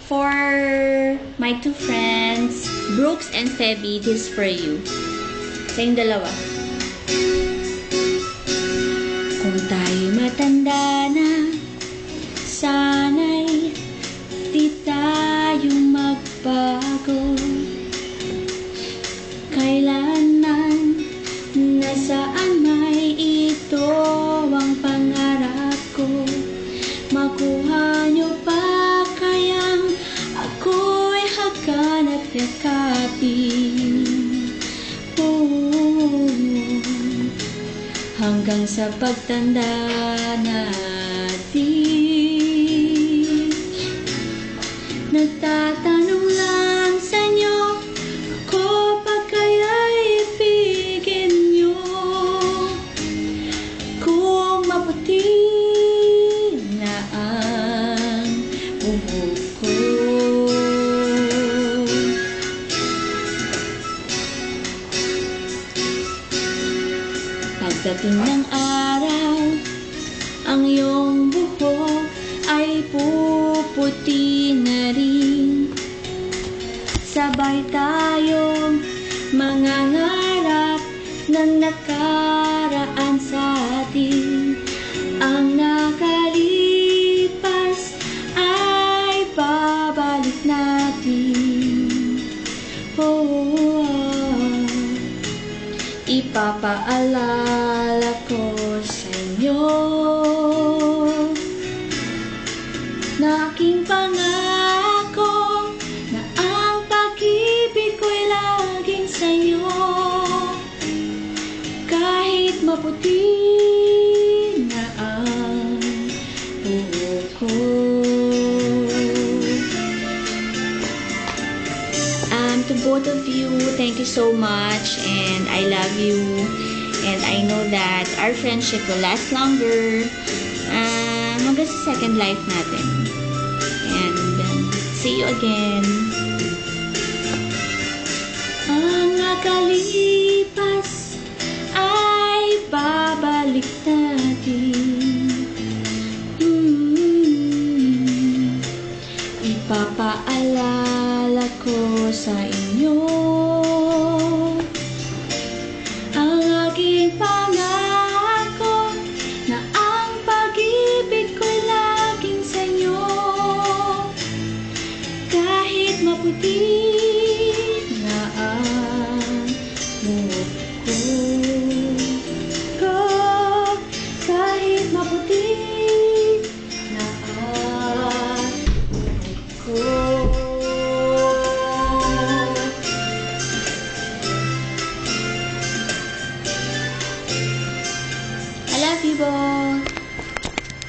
For my two friends, Brooks and Febby, this is for you. Sa yung dalawa. Kung tayo matanda na, sana'y di tayo magbago. Kailanman, nasaan may ito ang pangarap ko. Makuha niyo pa kayang ako'y haganap yakapin. Hanggang sa pagtanda natin. Nagtatanong lang sa inyo, ako pa kaya'y ibigin niyo? Kung maputi na ang buhok ko. Pagdating ng araw, ang iyong buhok ay puputi na rin. Sabay tayong mangangarap ng nakaraan sa atin. Ang nakalipas ay babalik natin. Ipapaalala ko sa inyo na aking pangako na ang pag-ibig ko'y laging sa'yo. Kahit maputi na ang buhok ko. To both of you, thank you so much, and I love you, and I know that our friendship will last longer hanggang sa second life natin. And see you again. Ang nakalipas ay babalik natin. Ipapaalala ko sa inyo ang aking pangako na ang pag-ibig ko'y laging sa inyo. Kahit maputi na ang buhok ko, kahit maputi na ang buhok ko. I love you both.